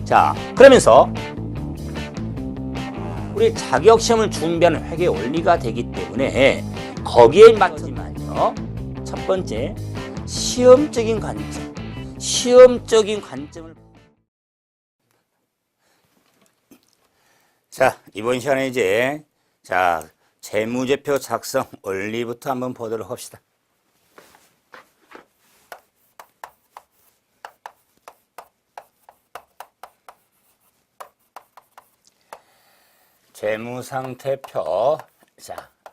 자, 그러면서 우리 자격시험을 준비하는 회계 원리가 되기 때문에 거기에 맞춰지만요. 첫 번째, 시험적인 관점을. 자, 이번 시간에 이제 재무제표 작성 원리부터 한번 보도록 합시다. 재무상태표,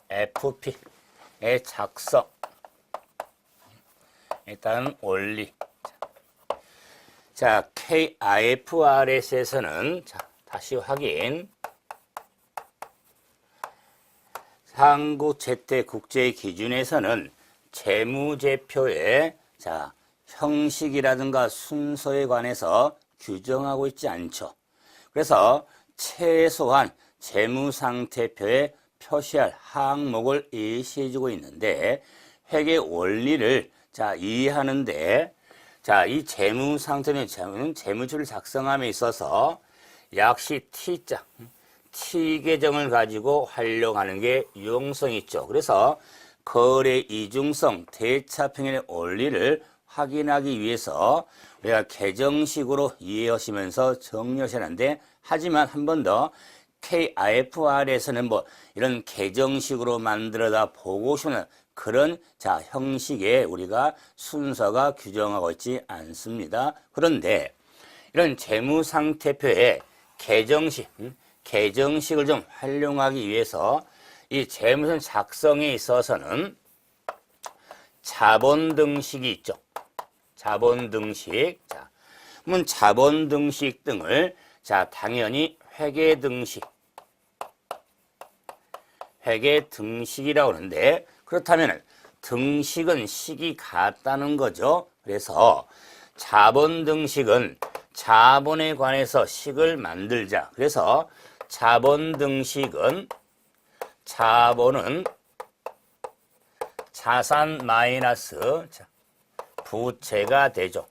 FP의 작성. 일단 원리. 자, KIFRS에서는 다시 확인. 한국 재대 국제 기준에서는 재무제표의 형식이라든가 순서에 관해서 규정하고 있지 않죠. 그래서 최소한 재무상태표에 표시할 항목을 예시해주고 있는데 회계 원리를 이해하는데 이 재무상태표는 재무제표를 작성함에 있어서 약시 T자 T 계정을 가지고 활용하는 게 유용성이 있죠. 그래서 거래 이중성 대차평의 원리를 확인하기 위해서 우리가 계정식으로 이해하시면서 정리하시는데, 하지만 한 번 더 KIFR에서는 이런 계정식으로 만들어다 보고 싶은 그런 형식의 우리가 순서가 규정하고 있지 않습니다. 그런데 이런 재무상태표의 계정식을 좀 활용하기 위해서 이 재무상 작성에 있어서는 자본등식이 있죠. 자본등식. 그러면 자본등식 등을 당연히 회계등식이라고 하는데, 그렇다면 등식은 식이 같다는 거죠. 그래서 자본등식은 자본에 관해서 식을 만들자. 그래서 자본등식은 자본은 자산 마이너스 부채가 되죠.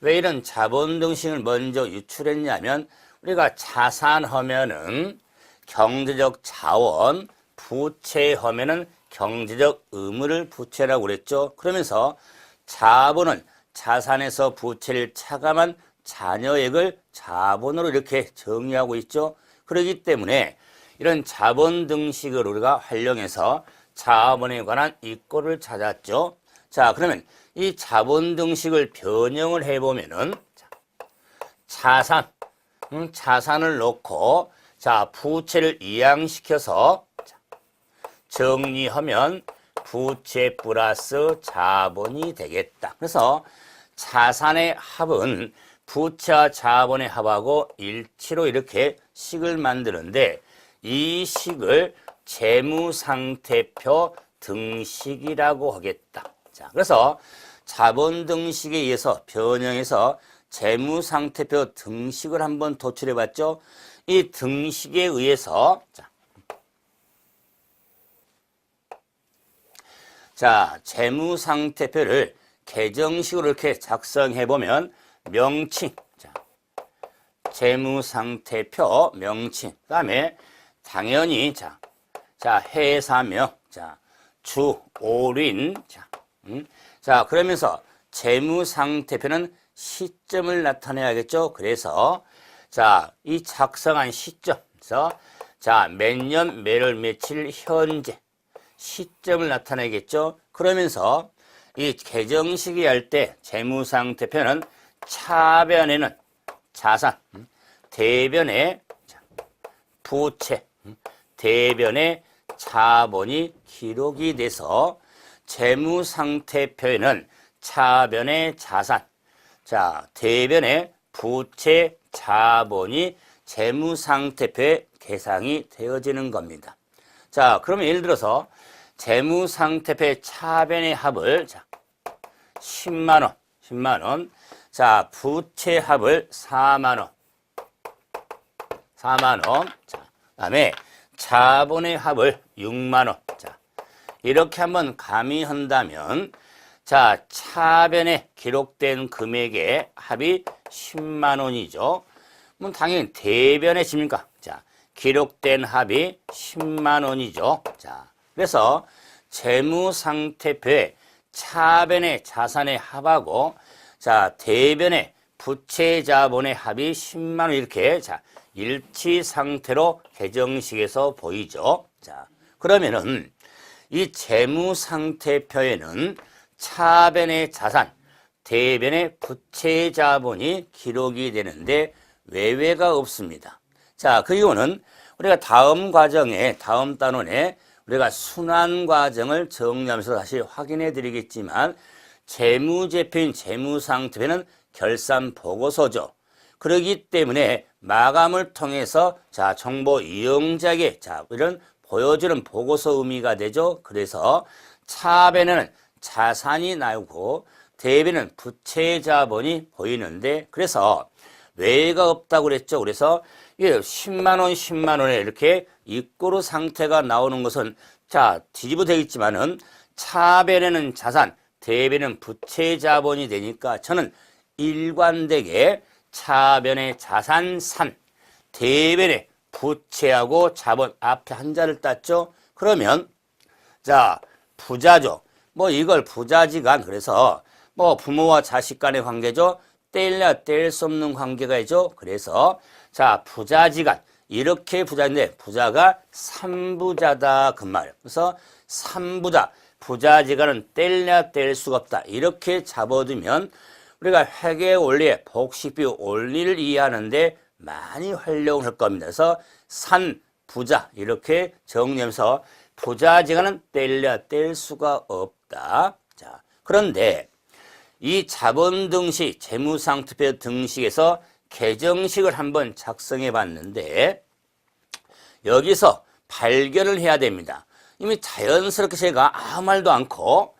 왜 이런 자본등식을 먼저 유출했냐면, 우리가 자산하면은 경제적 자원, 부채하면은 경제적 의무를 부채라고 그랬죠. 그러면서 자본은 자산에서 부채를 차감한 잔여액을 자본으로 이렇게 정의하고 있죠. 그렇기 때문에 이런 자본등식을 우리가 활용해서 자본에 관한 이꼴을 찾았죠. 자, 그러면 이 자본등식을 변형을 해보면은 자산을 놓고 부채를 이항시켜서 정리하면 부채 플러스 자본이 되겠다. 그래서 자산의 합은 부채와 자본의 합하고 일치로 이렇게 식을 만드는데, 이 식을 재무상태표 등식이라고 하겠다. 그래서 자본등식에 의해서 변형해서 재무상태표 등식을 한번 도출해 봤죠. 이 등식에 의해서 재무상태표를 계정식으로 이렇게 작성해 보면 명칭, 재무상태표 명칭, 그 다음에 당연히 회사명, 주, 올인, 그러면서 재무상태표는 시점을 나타내야겠죠. 그래서 이 작성한 시점에서 몇 년, 몇월, 며칠, 현재 시점을 나타내겠죠. 그러면서 이 계정식이 할 때 재무상태표는 차변에는 자산, 대변에 부채, 대변에 자본이 기록이 돼서 재무상태표에는 차변에 자산, 대변에 부채, 자본이 재무상태표에 계상이 되어지는 겁니다. 그러면 예를 들어서 재무상태표의 차변의 합을 10만 원, 부채 합을 4만 원, 그다음에 자본의 합을 6만 원. 이렇게 한번 가미한다면 차변에 기록된 금액의 합이 10만 원이죠. 그럼 당연히 대변에 집니까? 자, 기록된 합이 10만 원이죠. 자, 그래서 재무상태표에 차변의 자산의 합하고 자, 대변의 부채 자본의 합이 10만 원 이렇게 자, 일치 상태로 개정식에서 보이죠. 자, 그러면은 이 재무상태표에는 차변의 자산, 대변의 부채 자본이 기록이 되는데 외외가 없습니다. 자, 그 이유는 우리가 다음 과정에, 다음 단원에 우리가 순환 과정을 정리하면서 다시 확인해 드리겠지만 재무제표인 재무상태표는 결산 보고서죠. 그렇기 때문에 마감을 통해서 자, 정보 이용자에게 자, 이런 보여주는 보고서 의미가 되죠. 그래서 차변에는 자산이 나오고 대변은 부채 자본이 보이는데 그래서 외가 없다고 그랬죠. 그래서 10만 원, 10만 원에 이렇게 입고로 상태가 나오는 것은 자, 뒤집어 되어 있지만은 차변에는 자산, 대변은 부채 자본이 되니까 저는 일관되게 차변의 자산산, 대변의 부채하고 자본 앞에 한자를 땄죠. 그러면 자, 부자죠. 뭐 이걸 부자지간 그래서 뭐 부모와 자식 간의 관계죠. 떼려야 뗄 수 없는 관계가 있죠. 그래서 자, 부자지간 이렇게 부자인데 부자가 삼부자다 그 말. 그래서 삼부자 부자지간은 떼려야 뗄 수가 없다. 이렇게 잡아두면 우리가 회계 원리의 복식비율 원리를 이해하는데 많이 활용을 할 겁니다. 그래서 산, 부자 이렇게 정리하면서 부자지간은 떼려야 뗄 수가 없다. 자, 그런데 이 자본 등식, 재무상태표 등식에서 개정식을 한번 작성해 봤는데 여기서 발견을 해야 됩니다. 이미 자연스럽게 제가 아무 말도 않고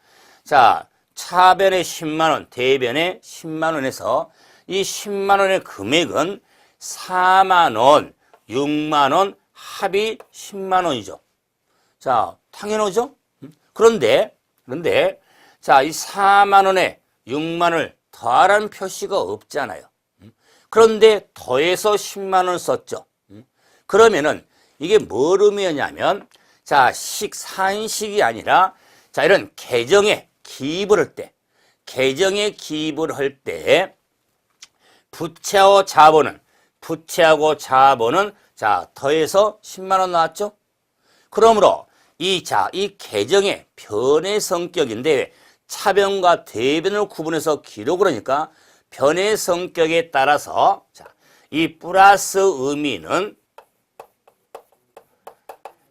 자, 차변에 10만 원, 대변에 10만 원에서 이 10만 원의 금액은 4만 원, 6만 원, 합이 10만 원이죠. 자, 당연하죠? 그런데 자, 이 4만 원에 6만 원을 더하라는 표시가 없잖아요. 그런데 더해서 10만 원을 썼죠. 그러면은 이게 뭘 의미하냐면 자, 산식이 아니라 자, 이런 계정에 기입을 할 때, 계정에 기입을 할 때 부채하고 자본은 자, 더해서 10만 원 나왔죠? 그러므로 이 계정의 변의 성격인데 차변과 대변을 구분해서 기록을 하니까 변의 성격에 따라서 자, 이 플러스 의미는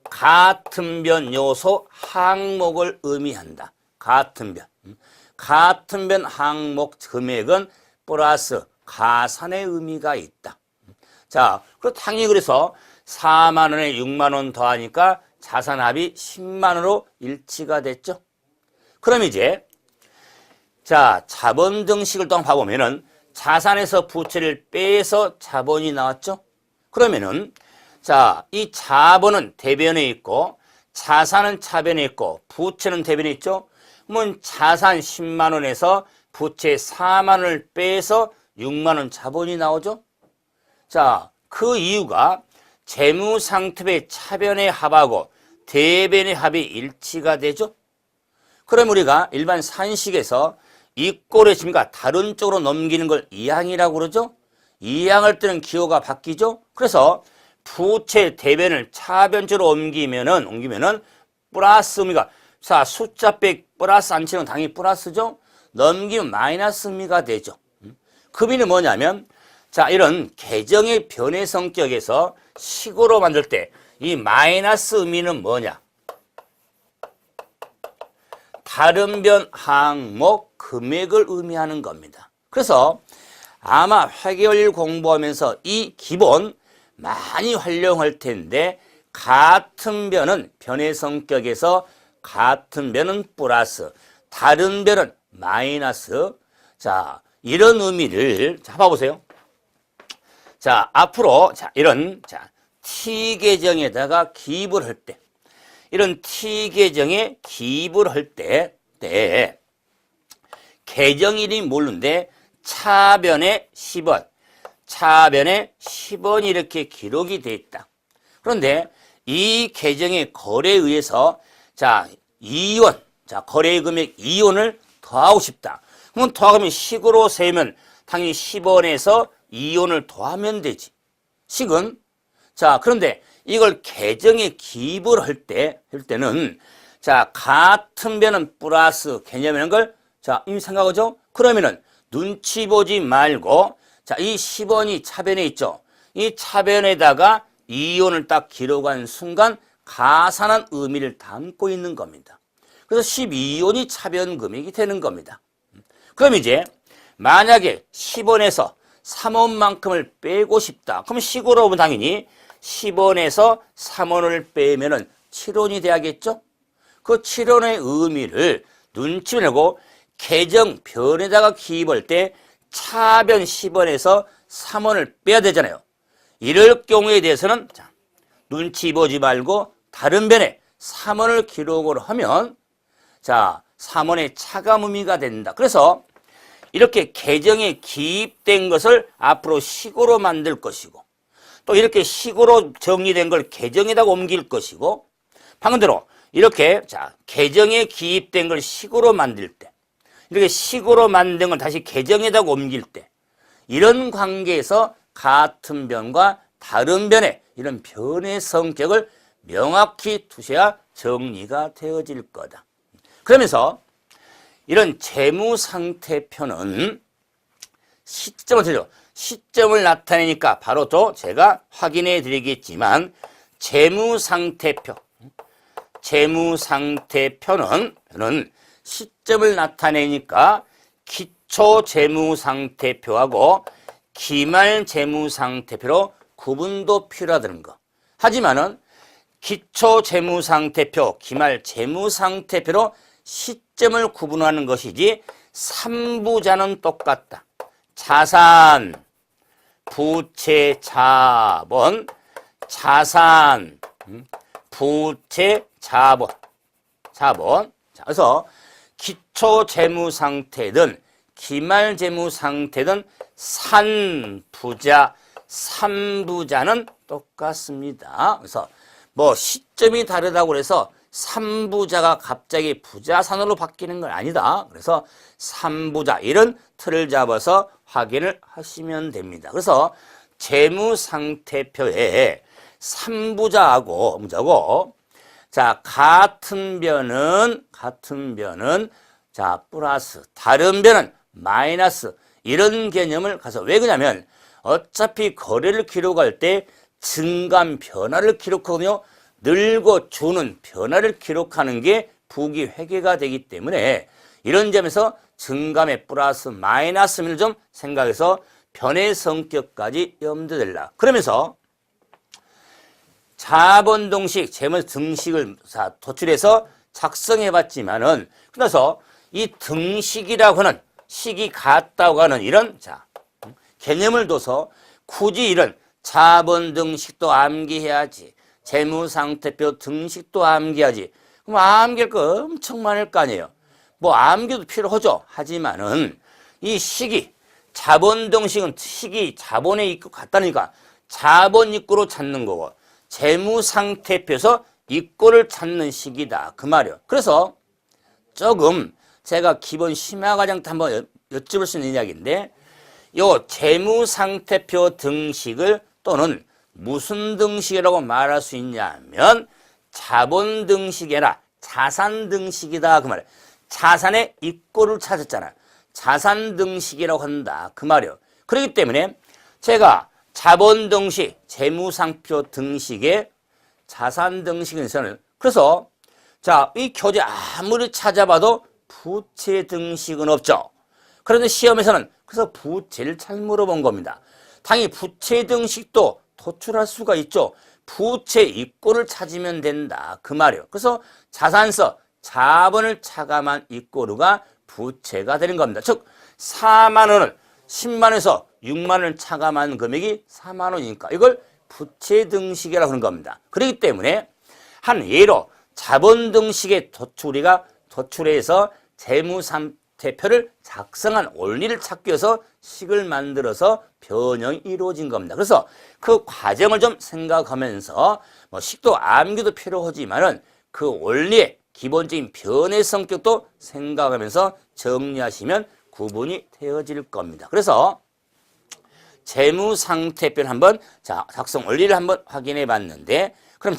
같은 변 요소 항목을 의미한다. 같은 변 항목 금액은 플러스 가산의 의미가 있다. 자, 그리고 당연히 그래서 4만 원에 6만 원 더하니까 자산합이 10만 원으로 일치가 됐죠. 그럼 이제 자, 자본 등식을 또 봐보면은 자산에서 부채를 빼서 자본이 나왔죠. 그러면은 자, 이 자본은 대변에 있고 자산은 차변에 있고 부채는 대변에 있죠. 그러면 자산 10만 원에서 부채 4만 원을 빼서 6만 원 자본이 나오죠. 자, 그 이유가 재무상태표의 차변의 합하고 대변의 합이 일치가 되죠. 그럼 우리가 일반 산식에서 이꼴의 집니까 다른 쪽으로 넘기는 걸 이항이라고 그러죠. 이항할 때는 기호가 바뀌죠. 그래서 부채 대변을 차변쪽으로 옮기면은 플러스 의미가 자, 숫자 빼 플러스 안 치는 당연히 플러스죠. 넘기면 마이너스 의미가 되죠. 그 의미는 뭐냐면 자, 이런 계정의 변의 성격에서 식으로 만들 때 이 마이너스 의미는 뭐냐? 다른 변 항목 금액을 의미하는 겁니다. 그래서 아마 회계원리를 공부하면서 이 기본 많이 활용할 텐데 같은 변은 변의 성격에서 같은 변은 플러스, 다른 변은 마이너스. 자, 이런 의미를 잡아보세요. 자, 앞으로 자, 이런 자, T 계정에다가 기입을 할 때 이런 T 계정에 기입을 할 때 계정 이름이 모르는데 차변에 10원, 차변에 10원이 이렇게 기록이 돼 있다. 그런데 이 계정의 거래에 의해서 자, 2원, 자, 거래 금액 2원을 더하고 싶다. 그러면 더하면 식으로 세면 당연히 10원에서 2원을 더하면 되지. 식은 자, 그런데 이걸 계정에 기입을 할 때는 자, 같은 변은 플러스 개념이라는 걸 자, 이미 생각하죠? 그러면은 눈치 보지 말고 자, 이 10원이 차변에 있죠. 이 차변에다가 2원을 딱 기록한 순간 가산한 의미를 담고 있는 겁니다. 그래서 12원이 차변 금액이 되는 겁니다. 그럼 이제 만약에 10원에서 3원만큼을 빼고 싶다. 그럼 식으로 보면 당연히 10원에서 3원을 빼면은 7원이 돼야겠죠? 그 7원의 의미를 눈치 내고 계정변에다가 기입할 때 차변 10원에서 3원을 빼야 되잖아요. 이럴 경우에 대해서는 자, 눈치 보지 말고 다른 변에 3원을 기록을 하면 자, 3원의 차감 의미가 된다. 그래서 이렇게 계정에 기입된 것을 앞으로 식으로 만들 것이고 또 이렇게 식으로 정리된 걸 계정에다가 옮길 것이고 방금대로 이렇게 자, 계정에 기입된 걸 식으로 만들 때 이렇게 식으로 만든 걸 다시 계정에다가 옮길 때 이런 관계에서 같은 변과 다른 변의 이런 변의 성격을 명확히 두셔야 정리가 되어질 거다. 그러면서 이런 재무상태표는 시점을 들죠. 시점을 나타내니까 바로 또 제가 확인해 드리겠지만 재무상태표는 시점을 나타내니까 기초재무상태표하고 기말재무상태표로 구분도 필요하다는 거. 하지만은 기초재무상태표, 기말재무상태표로 시점을 구분하는 것이지 3부자는 똑같다. 자산, 부채, 자본, 자산, 부채, 자본. 자, 그래서 기초재무상태든 기말재무상태든 산부자, 삼부자는 똑같습니다. 그래서 뭐 시점이 다르다고 해서 삼부자가 갑자기 부자산으로 바뀌는 건 아니다. 그래서 삼부자 이런 틀을 잡아서 확인을 하시면 됩니다. 그래서 재무상태표에 삼부자하고 뭐자고 자, 같은 변은 자, 플러스, 다른 변은 마이너스 이런 개념을 가서 왜 그러냐면 어차피 거래를 기록할 때 증감 변화를 기록하거든요. 늘고 주는 변화를 기록하는 게 부기 회계가 되기 때문에 이런 점에서 증감의 플러스 마이너스를 좀 생각해서 변의 성격까지 염두될라. 그러면서 자본등식, 재무 등식을 도출해서 작성해 봤지만은 그래서 이 등식이라고 하는 식이 같다고 하는 이런 자 개념을 둬서 굳이 이런 자본등식도 암기해야지 재무상태표 등식도 암기하지 그럼 암기할 거 엄청 많을 거 아니에요. 뭐 암기도 필요하죠. 하지만은 이 식이 자본등식은 식이 자본의 입구 같다니까 자본 입구로 찾는 거고 재무상태표에서 입구를 찾는 식이다. 그 말이에요. 그래서 조금 제가 기본 심화과정 때 한번 여쭤볼 수 있는 이야기인데 요 재무상태표 등식을 또는 무슨 등식이라고 말할 수 있냐면 자본 등식이 아니라 자산 등식이다. 그 말이에요. 자산의 입구를 찾았잖아요. 자산 등식이라고 한다. 그 말이에요. 그렇기 때문에 제가 자본 등식, 재무상표 등식의 자산 등식에서는 그래서 자, 이 교재 아무리 찾아봐도 부채 등식은 없죠. 그런데 시험에서는 그래서 부채를 잘 물어본 겁니다. 당연히 부채 등식도 도출할 수가 있죠. 부채 입구를 찾으면 된다. 그 말이에요. 그래서 자산서, 자본을 차감한 입구가 부채가 되는 겁니다. 즉 4만 원을 10만 원에서 6만 원을 차감한 금액이 4만 원이니까 이걸 부채 등식이라고 하는 겁니다. 그렇기 때문에 한 예로 자본 등식의 도출해서 대표를 작성한 원리를 찾기 위해서 식을 만들어서 변형이 이루어진 겁니다. 그래서 그 과정을 좀 생각하면서 뭐 식도 암기도 필요하지만은 그 원리의 기본적인 변의 성격도 생각하면서 정리하시면 구분이 되어질 겁니다. 그래서 재무상태표를 한번 작성 원리를 한번 확인해 봤는데 그럼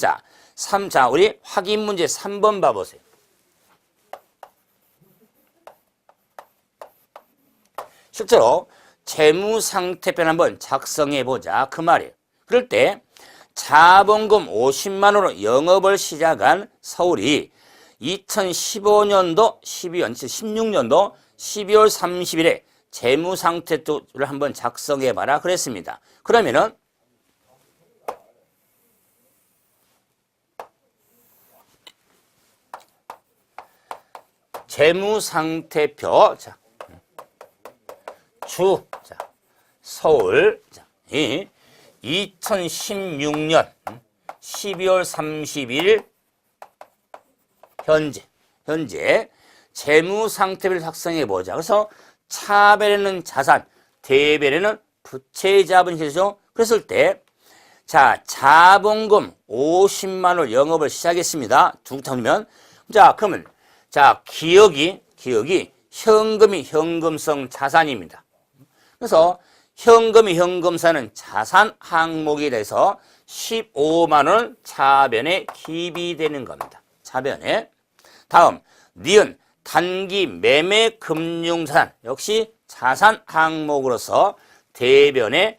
우리 확인 문제 3번 봐보세요. 실제로 재무상태표를 한번 작성해 보자 그 말이에요. 그럴 때 자본금 50만 원으로 영업을 시작한 서울이 2015년도 16년도 12월 30일에 재무상태표를 한번 작성해 봐라 그랬습니다. 그러면은 재무상태표 서울 2016년 12월 30일 현재 재무상태표를 작성해 보자. 그래서 차변에는 자산, 대변에는 부채 자본이죠. 그랬을 때 자본금 50만 원 영업을 시작했습니다. 그러면 그러면 기억이 현금이 현금성 자산입니다. 그래서 현금이 현금사는 자산 항목이 돼서 15만 원 차변에 기비되는 겁니다. 차변에. 다음 니은 단기 매매 금융자산 역시 자산 항목으로서 차변에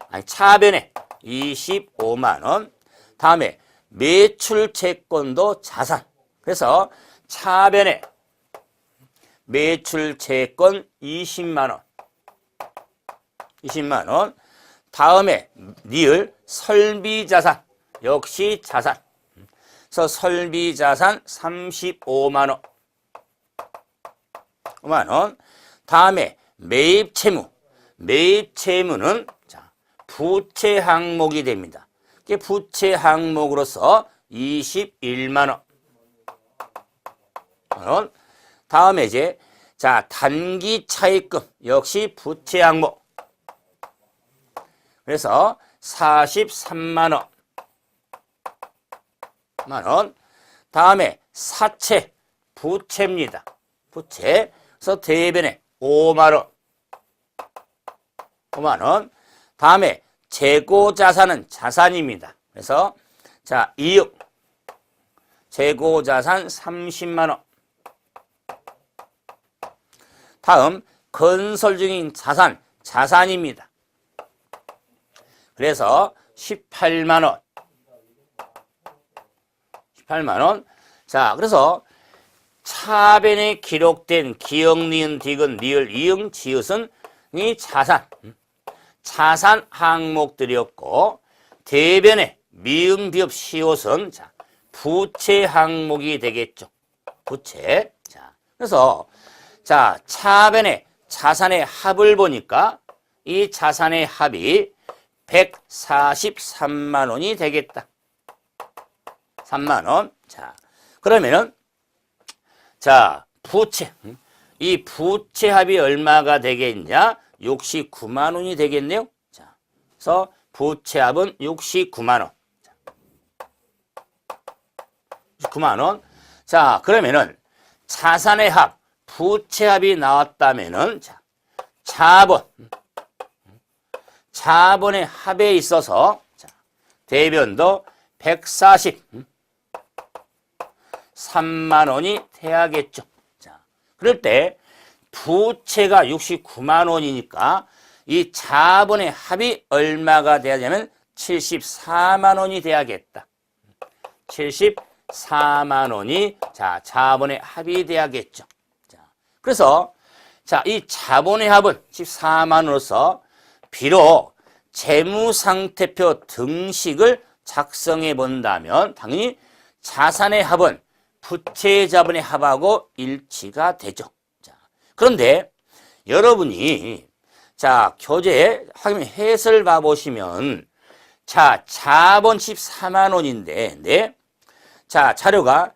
25만 원. 다음에 매출 채권도 자산. 그래서 차변에 매출 채권 20만 원. 20만 원. 다음에 니을 설비자산 역시 자산. 그래서 설비자산 35만 원. 5만 원. 다음에 매입채무. 매입채무는 부채 항목이 됩니다. 부채 항목으로서 21만 원. 다음에 단기 차입금 역시 부채 항목. 그래서 43만 원. 다음에 사채 부채입니다. 부채. 그래서 대변에 5만 원. 다음에 재고자산은 자산입니다. 그래서 이익 재고자산 30만 원. 다음 건설 중인 자산입니다. 그래서 18만 원. 18만 원. 그래서 차변에 기록된 기역, 니은, 디귿, 리을, 이응, 지읒은 이 자산 항목들이었고 대변에 미음, 비읍, 시옷은 부채 항목이 되겠죠. 부채. 그래서 차변에 자산의 합을 보니까 이 자산의 합이 143만 원이 되겠다. 3만 원. 그러면은 부채. 이 부채 합이 얼마가 되겠냐? 69만 원이 되겠네요. 그래서 부채 합은 69만 원. 69만 원. 그러면은 자산의 합, 부채 합이 나왔다면은 자본의 합에 있어서 대변도 143만 원이 돼야겠죠. 그럴 때 부채가 69만 원이니까 이 자본의 합이 얼마가 돼야냐면 74만 원이 돼야겠다. 74만 원이 자본의 합이 돼야겠죠. 그래서 이 자본의 합은 14만 원으로서 비록 재무상태표 등식을 작성해 본다면 당연히 자산의 합은 부채 자본의 합하고 일치가 되죠. 그런데 여러분이 교재 확인 해설 봐보시면 자본 14만 원인데 자료가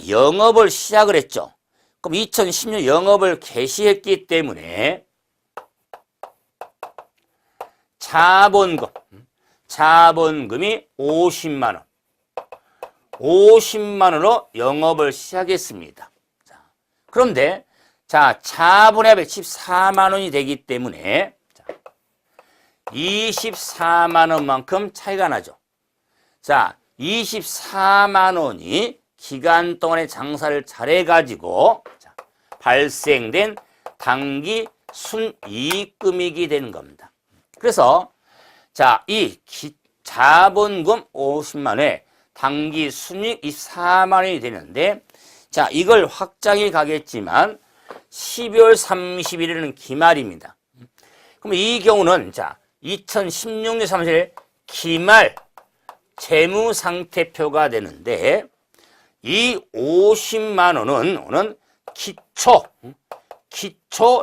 영업을 시작을 했죠. 그럼 2016 영업을 개시했기 때문에 자본금이 50만 원. 50만 원으로 영업을 시작했습니다. 자, 그런데 자, 자본의 14만 원이 되기 때문에 자, 24만 원만큼 차이가 나죠. 자, 24만 원이 기간 동안의 장사를 잘해가지고 자, 발생된 당기 순이익금액이 되는 겁니다. 그래서 자, 이 자본금 50만 원에 당기 순이익 24만 원이 되는데 자, 이걸 확장해 가겠지만 12월 30일에는 기말입니다. 그럼 이 경우는 자, 2016년 3월 기말 재무상태표가 되는데 이 50만 원은 오늘 기초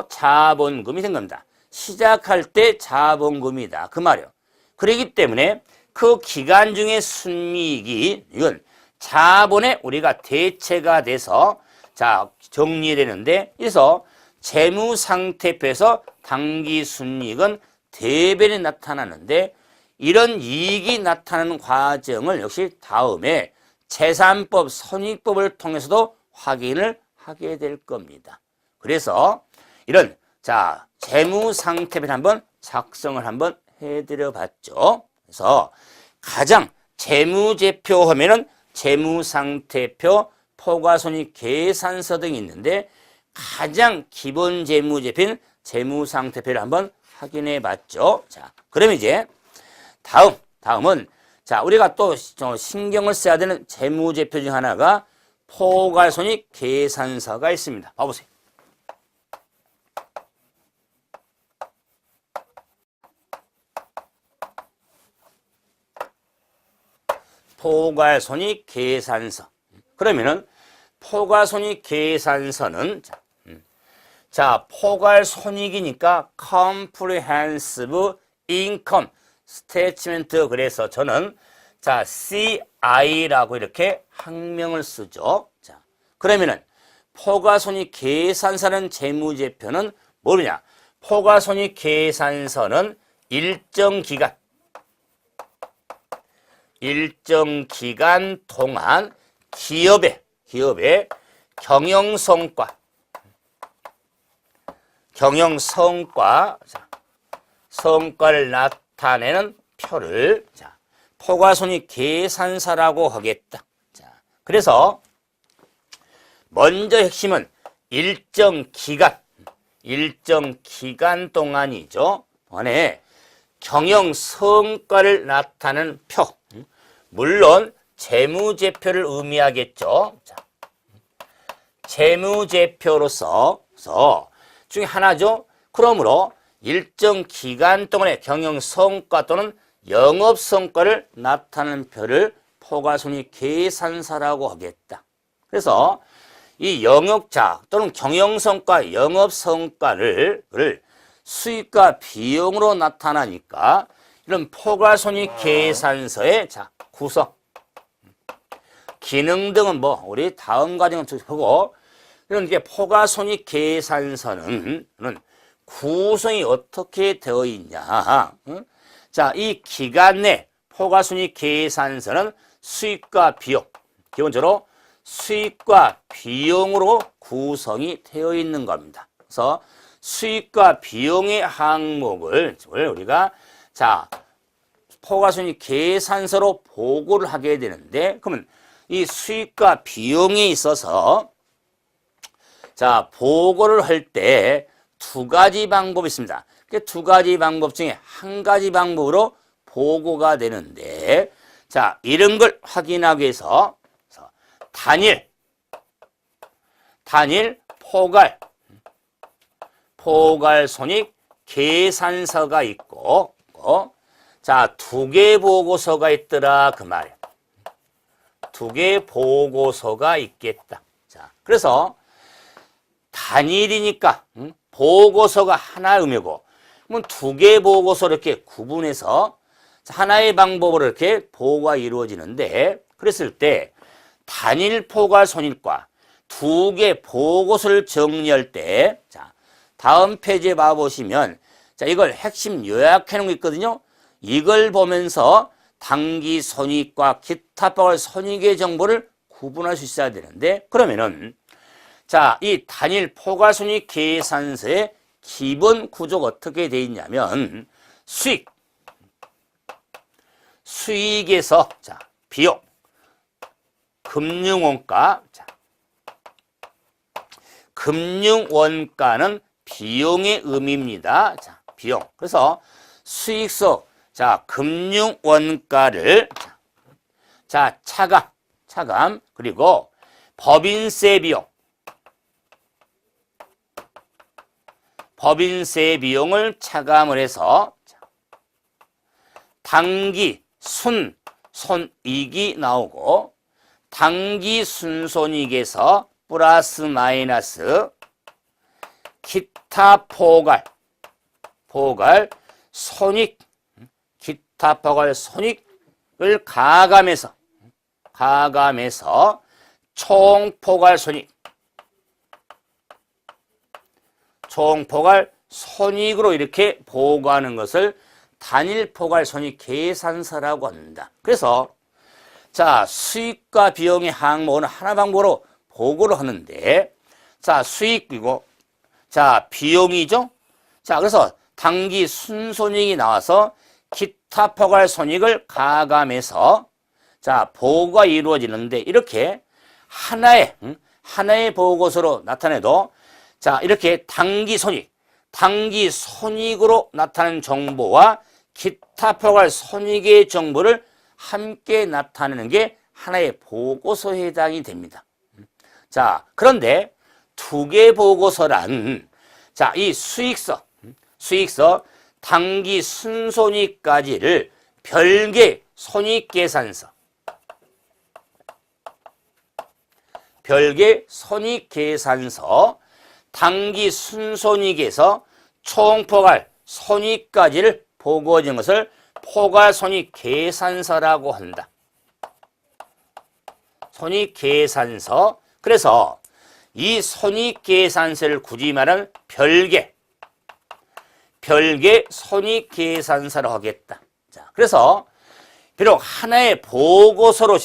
자본금이 된 겁니다. 시작할 때 자본금이다. 그 말이요. 그렇기 때문에 그 기간 중에 순이익이 이건 자본에 우리가 대체가 돼서 자, 정리되는데 그래서 재무상태표에서 당기 순이익은 대변에 나타나는데 이런 이익이 나타나는 과정을 역시 다음에 재산법, 손익법을 통해서도 확인을 하게 될 겁니다. 그래서 이런 자, 재무상태표를 한번 작성을 한번 해드려 봤죠. 그래서 가장 재무제표 하면은 재무상태표, 포괄손익 계산서 등이 있는데 가장 기본 재무제표인 재무상태표를 한번 확인해 봤죠. 자, 그러면 이제 다음은 자, 우리가 또 신경을 써야 되는 재무제표 중 하나가 포괄손익 계산서가 있습니다. 봐보세요. 포괄손익 계산서. 그러면은 포괄손익 계산서는 자, 포괄손익이니까 comprehensive income statement. 그래서 저는 자, CI라고 이렇게 학명을 쓰죠. 자, 그러면은 포괄손익 계산서는 재무제표는 뭐냐? 포괄손익 계산서는 일정 기간 동안 기업의 성과를 나타내는 표를 자, 포괄손익 계산서라고 하겠다. 자, 그래서 먼저 핵심은 일정 기간 동안이죠. 동안에 경영 성과를 나타내는 표. 물론 재무제표를 의미하겠죠. 자, 재무제표로서 중에 하나죠. 그러므로 일정 기간 동안의 경영 성과 또는 영업 성과를 나타내는 표를 포괄손익 계산서라고 하겠다. 그래서 이 영역자 또는 경영 성과, 영업 성과를 수익과 비용으로 나타나니까 이런 포괄손익 계산서의 자, 구성, 기능 등은 뭐 우리 다음 과정을 보고 이런 게 포괄손익 계산서는 구성이 어떻게 되어 있냐? 자, 이 기간 내 포괄손익 계산서는 수익과 비용, 기본적으로 수익과 비용으로 구성이 되어 있는 겁니다. 그래서 수익과 비용의 항목을 우리가 자, 포괄손익 계산서로 보고를 하게 되는데 그러면 이 수익과 비용에 있어서 자, 보고를 할 때 두 가지 방법이 있습니다. 그 두 가지 방법 중에 한 가지 방법으로 보고가 되는데 자, 이런 걸 확인하기 위해서 단일 포괄손익 계산서가 있고 자, 두 개 보고서가 있더라 그 말이에요. 두 개 보고서가 있겠다. 자, 그래서 단일이니까 보고서가 하나 의미고 그러면 두 개 보고서를 이렇게 구분해서 하나의 방법으로 이렇게 보고가 이루어지는데 그랬을 때 단일 포괄손익과 두 개 보고서를 정리할 때, 자, 다음 페이지에 봐보시면, 자, 이걸 핵심 요약해 놓은 거 있거든요. 이걸 보면서 당기 손익과 기타 포괄 손익의 정보를 구분할 수 있어야 되는데, 그러면은, 자, 이 단일 포괄 손익 계산서의 기본 구조가 어떻게 되어 있냐면, 수익에서, 자, 비용, 금융원가, 자, 금융원가는 비용의 의미입니다. 자, 비용. 그래서 수익서, 자, 금융원가를, 자, 차감, 그리고 법인세 비용을 차감을 해서, 당기 순손익이 나오고, 당기 순손익에서 플러스 마이너스 기타 포괄 손익, 기타 포괄 손익을 가감해서 총 포괄 손익으로 이렇게 보고하는 것을 단일 포괄 손익 계산서라고 한다. 그래서 자, 수익과 비용의 항목은 하나 방법으로 보고를 하는데, 자, 수익이고, 자, 비용이죠? 자, 그래서 당기 순손익이 나와서 기타 포괄 손익을 가감해서, 자, 보고가 이루어지는데, 이렇게 하나의 보고서로 나타내도, 자, 이렇게 당기 손익으로 나타나는 정보와 기타 포괄 손익의 정보를 함께 나타내는 게 하나의 보고서에 해당이 됩니다. 자, 그런데 두 개 보고서란, 자, 이 수익서 당기 순손익까지를 별개 손익계산서, 당기 순손익에서 총포괄 손익까지를 보고해준 것을 포괄손익 계산서라고 한다. 손익계산서. 그래서 이 손익계산서를 굳이 말하면 별개 손익계산서로 하겠다. 자, 그래서 비록 하나의 보고서로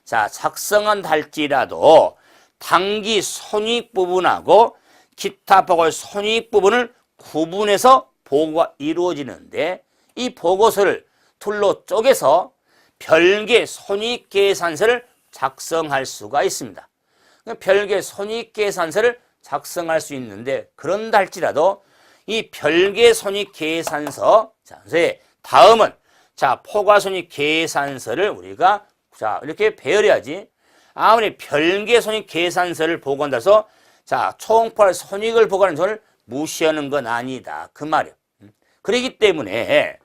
자, 작성한다 할지라도 당기 손익 부분하고 기타 포괄 손익 부분을 구분해서 보고가 이루어지는데, 이 보고서를 둘로 쪼개서 별개 손익계산서를 작성할 수가 있습니다. 별개 손익계산서를 작성할 수 있는데, 그런다 할지라도 이 별개 손익계산서, 자, 다음은, 자, 포괄손익계산서를 우리가, 자, 이렇게 배열해야지. 아무리 별개 손익계산서를 보고한다 해서, 자, 총포괄 손익을 보고하는 것을 무시하는 건 아니다. 그 말이에요. 그렇기 때문에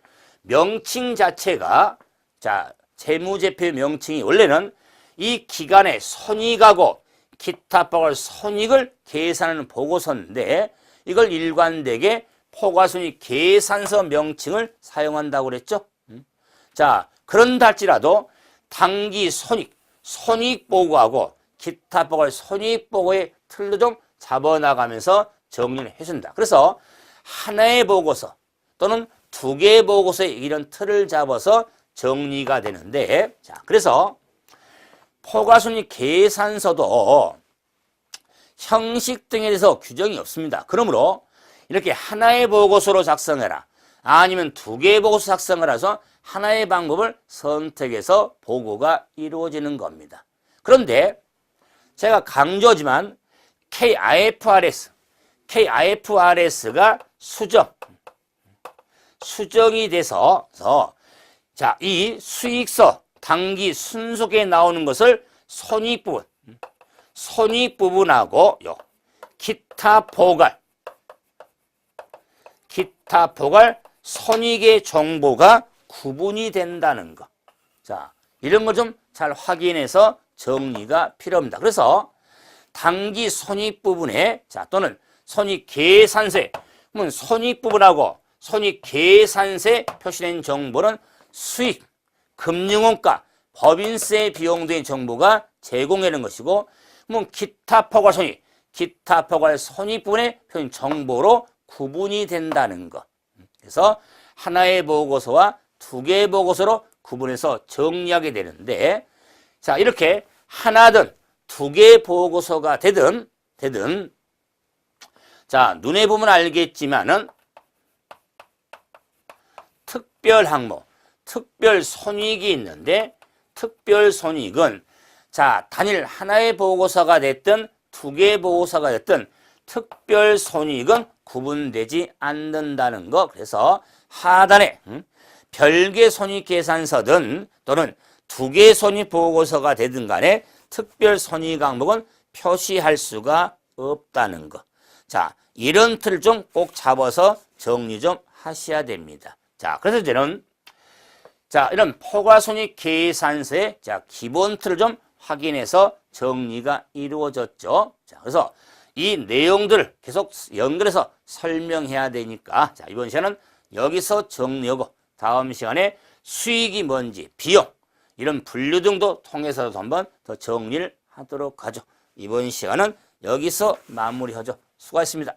명칭 자체가, 자, 재무제표 명칭이 원래는 이 기간의 손익하고 기타 포괄 손익을 계산하는 보고서인데, 이걸 일관되게 포괄손익 계산서 명칭을 사용한다고 그랬죠. 자, 그런다 할지라도 당기 손익 보고하고 기타 포괄 손익 보고의 틀도 좀 잡아나가면서 정리를 해준다. 그래서 하나의 보고서 또는 두 개의 보고서에 이런 틀을 잡아서 정리가 되는데, 자, 그래서 포괄손익 계산서도 형식 등에 대해서 규정이 없습니다. 그러므로 이렇게 하나의 보고서로 작성해라, 아니면 두 개의 보고서 작성을 해서 하나의 방법을 선택해서 보고가 이루어지는 겁니다. 그런데 제가 강조하지만 KIFRS가 수정이 돼서, 자, 이 수익서 당기 순속에 나오는 것을 손익 부분하고 기타 포괄 손익의 정보가 구분이 된다는 것. 자, 이런 거 좀 잘 확인해서 정리가 필요합니다. 그래서 당기 손익 부분에, 자, 또는 손익 계산서에, 그러면 손익 부분하고 손익 계산서에 표시된 정보는 수익, 금융원가, 법인세 비용 등의 정보가 제공되는 것이고, 그러면 기타 포괄 손익, 기타 포괄 손익분의 표현 정보로 구분이 된다는 거. 그래서 하나의 보고서와 두 개의 보고서로 구분해서 정리하게 되는데, 자, 이렇게 하나든 두 개의 보고서가 되든, 자, 눈에 보면 알겠지만은, 특별 항목, 특별 손익이 있는데, 특별 손익은, 자, 단일 하나의 보고서가 됐든, 두 개의 보고서가 됐든, 특별 손익은 구분되지 않는다는 거. 그래서 하단에, 별개 손익 계산서든 또는 두 개의 손익 보고서가 되든 간에 특별 손익 항목은 표시할 수가 없다는 거. 자, 이런 틀을 좀 꼭 잡아서 정리 좀 하셔야 됩니다. 자, 그래서 이제는 자, 이런 포괄손익 계산서의 자, 기본 틀을 좀 확인해서 정리가 이루어졌죠. 자, 그래서 이 내용들을 계속 연결해서 설명해야 되니까 자, 이번 시간은 여기서 정리하고 다음 시간에 수익이 뭔지, 비용, 이런 분류 등도 통해서도 한번 더 정리를 하도록 하죠. 이번 시간은 여기서 마무리하죠. 수고하셨습니다.